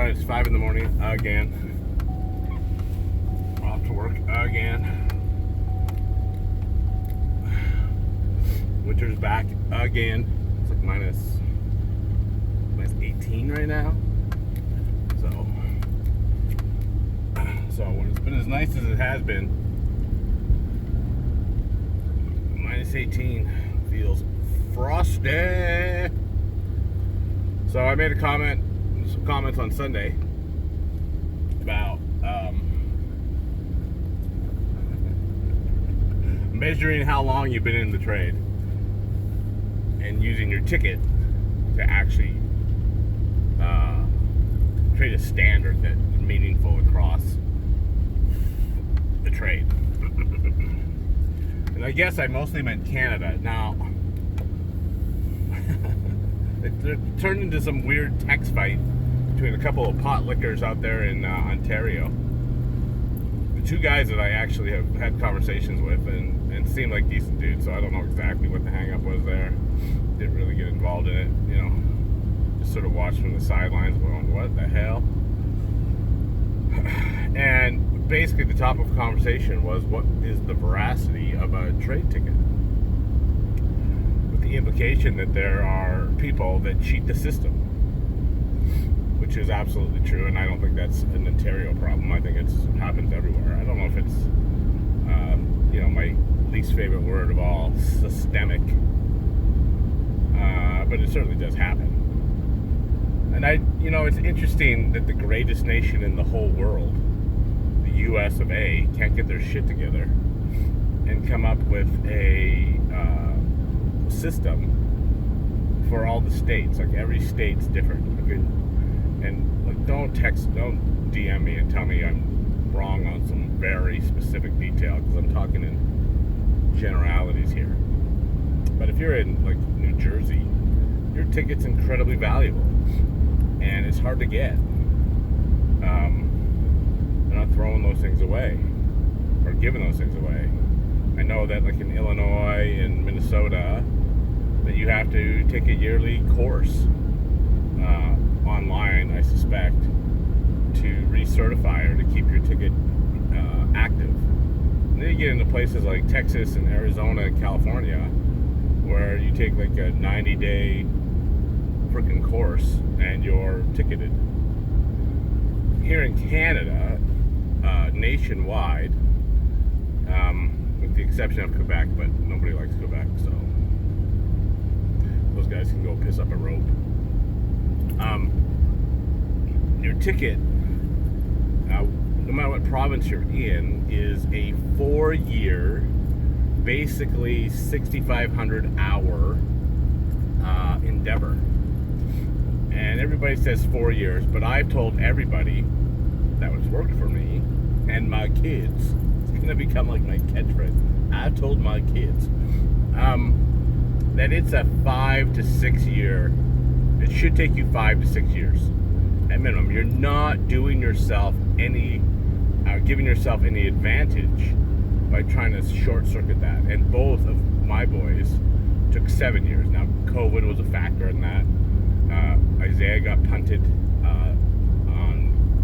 Alright, it's 5 in the morning again. Off to work again. Winter's back again. It's like minus 18 right now. So when it's been as nice as it has been, minus 18 feels frosty. So I made some comments on Sunday about measuring how long you've been in the trade and using your ticket to actually create a standard that's meaningful across the trade. And I guess I mostly meant Canada. Now, it turned into some weird text fight between a couple of pot lickers out there in Ontario. The two guys that I actually have had conversations with and seemed like decent dudes, so I don't know exactly what the hang up was there. Didn't really get involved in it, you know. Just sort of watched from the sidelines going, what the hell? And basically the topic of conversation was, what is the veracity of a trade ticket? With the implication that there are people that cheat the system, which is absolutely true, and I don't think that's an Ontario problem. I think it happens everywhere. I don't know if it's, my least favorite word of all, systemic, but it certainly does happen. And it's interesting that the greatest nation in the whole world, the US of A, can't get their shit together and come up with a system for all the states. Like, every state's different. And like, don't DM me and tell me I'm wrong on some very specific detail, because I'm talking in generalities here. But if you're in like New Jersey, your ticket's incredibly valuable, and it's hard to get. They're not throwing those things away or giving those things away. I know that like in Illinois and Minnesota, that you have to take a yearly course online, I suspect, to recertify or to keep your ticket active. And then you get into places like Texas and Arizona and California, where you take like a 90-day freaking course and you're ticketed. Here in Canada, nationwide, with the exception of Quebec, but nobody likes Quebec, so those guys can go piss up a rope. Your ticket, no matter what province you're in, is a 4-year, basically 6,500 hour endeavor. And everybody says 4 years, but I've told everybody that was worked for me and my kids, it's going to become like my catchphrase, I've told my kids that it's a 5 to 6 year, it should take you 5 to 6 years at minimum. You're not doing yourself giving yourself any advantage by trying to short circuit that. And both of my boys took 7 years. Now, COVID was a factor in that. Isaiah got punted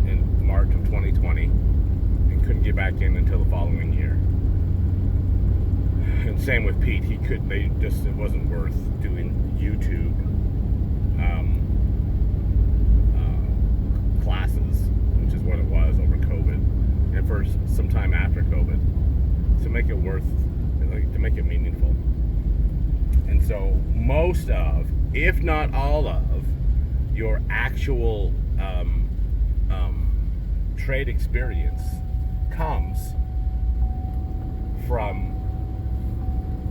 in March of 2020 and couldn't get back in until the following year. And same with Pete. It wasn't worth doing YouTube classes, which is what it was over COVID, and for some time after COVID, to make it to make it meaningful. And so most of, if not all of, your actual trade experience comes from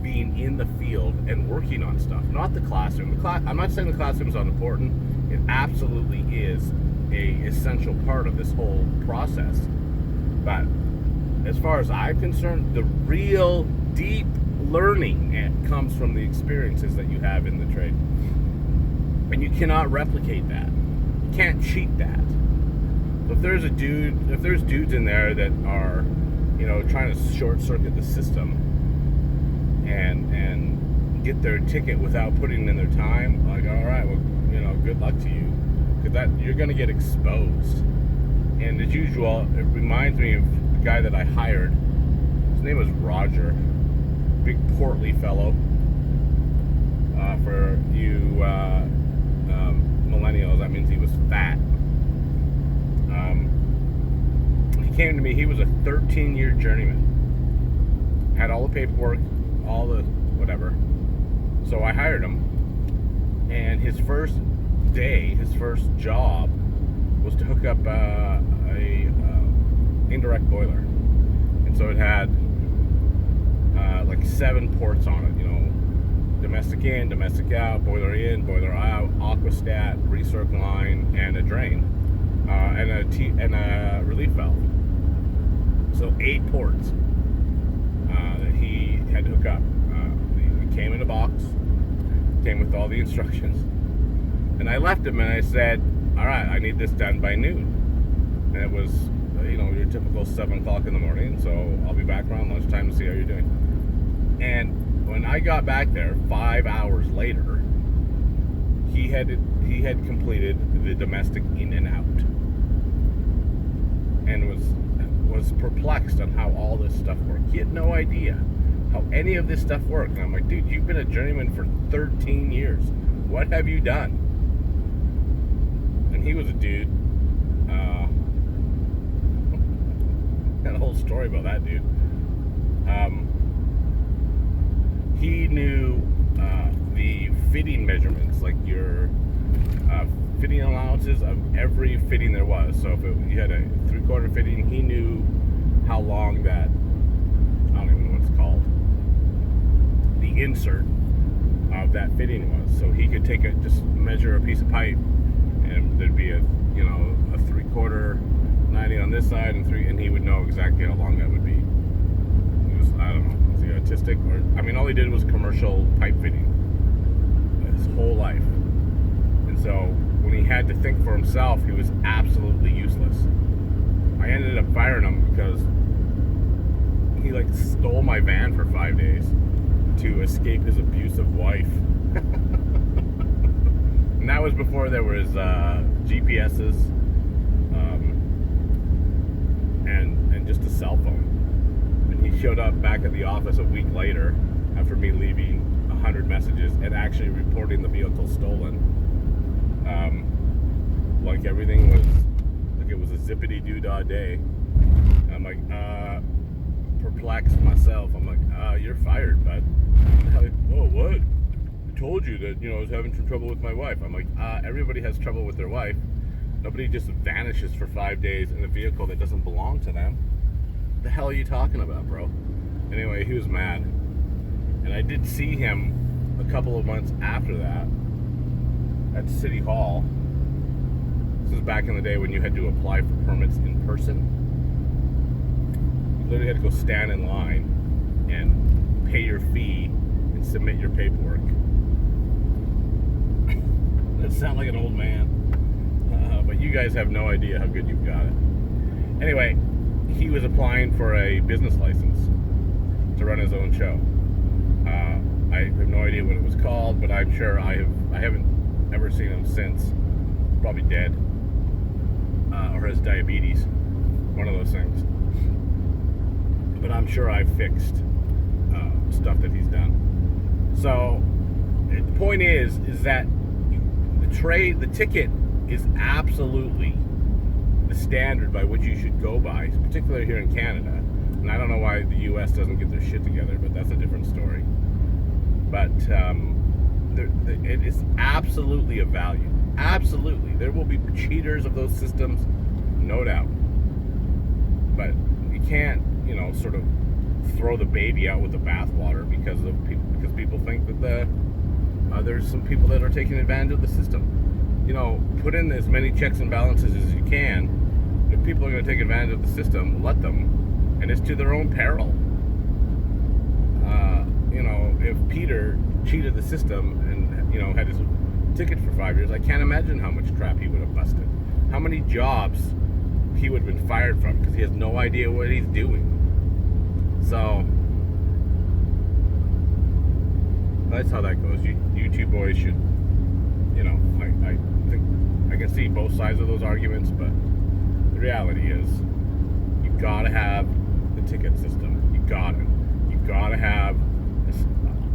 being in the field and working on stuff, not the classroom. I'm not saying the classroom is unimportant. It absolutely is a essential part of this whole process. But as far as I'm concerned, the real deep learning comes from the experiences that you have in the trade. And you cannot replicate that. You can't cheat that. So if there's dudes in there that are, trying to short circuit the system and get their ticket without putting in their time, like, all right, well, good luck to you. because that you're going to get exposed. And as usual, it reminds me of the guy that I hired. His name was Roger, big portly fellow. For you millennials, that means he was fat. He came to me. He was a 13-year journeyman. Had all the paperwork, all the whatever. So I hired him. And his first day, his first job, was to hook up a indirect boiler. And so it had like 7 ports on it, you know, domestic in, domestic out, boiler in, boiler out, aquastat, recirc line, and a drain, and a relief valve. So 8 ports that he had to hook up. It came in a box, came with all the instructions, and I left him and I said, all right, I need this done by noon. And it was, you know, your typical 7 o'clock in the morning, so I'll be back around lunchtime to see how you're doing. And when I got back there 5 hours later, he had completed the domestic in and out, and was perplexed on how all this stuff worked. He had no idea how any of this stuff worked. And I'm like, dude, you've been a journeyman for 13 years. What have you done? And he was a dude. Got a whole story about that dude. He knew the fitting measurements, like your fitting allowances of every fitting there was. So if you had a 3/4 fitting, he knew how long that, I don't even know what it's called, the insert of that fitting was. So he could just measure a piece of pipe, and there'd be a 3/4 90 on this side and he would know exactly how long that would be. He was, I don't know, was he autistic? Or, I mean, all he did was commercial pipe fitting his whole life. And so when he had to think for himself, he was absolutely useless. I ended up firing him because he like stole my van for 5 days to escape his abusive wife. And that was before there was GPS's and just a cell phone. And he showed up back at the office a week later after me leaving 100 messages and actually reporting the vehicle stolen. Like everything was, like it was a zippity-doo-dah day. And I'm like, perplexed myself. I'm like, you're fired, bud. Oh, what? I told you that, I was having some trouble with my wife. I'm like, everybody has trouble with their wife. Nobody just vanishes for 5 days in a vehicle that doesn't belong to them. What the hell are you talking about, bro? Anyway, he was mad. And I did see him a couple of months after that at City Hall. This was back in the day when you had to apply for permits in person. You literally had to go stand in line and pay your fee and submit your paperwork. That sounds like an old man. But you guys have no idea how good you've got it. Anyway, he was applying for a business license to run his own show. I have no idea what it was called, but I'm sure I haven't ever seen him since. Probably dead. Or has diabetes. One of those things. But I'm sure I've fixed stuff that he's done. So the point is that the ticket is absolutely the standard by which you should go by, particularly here in Canada. And I don't know why the U.S. doesn't get their shit together, but that's a different story. But it is absolutely of value. Absolutely. There will be cheaters of those systems, no doubt. But you can't, sort of throw the baby out with the bathwater because people think that there's some people that are taking advantage of the system. Put in as many checks and balances as you can. If people are going to take advantage of the system, let them. And it's to their own peril. If Peter cheated the system and, had his ticket for 5 years, I can't imagine how much crap he would have busted. How many jobs he would have been fired from because he has no idea what he's doing. So, that's how that goes. You two boys should, I think, I can see both sides of those arguments, but the reality is you gotta have the ticket system. You gotta have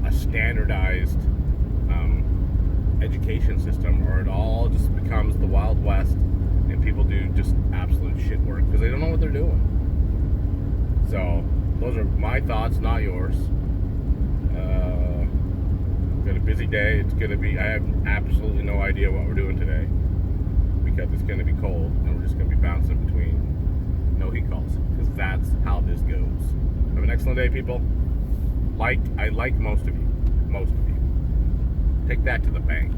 a standardized education system, or it all just becomes the Wild West and people do just absolute shit work because they don't know what they're doing. So those are my thoughts, not yours. Got a busy day. It's gonna be, I have absolutely no idea what we're doing today because it's gonna be cold and we're just gonna be bouncing between no heat calls because that's how this goes. Have an excellent day, people. I like most of you. Take that to the bank.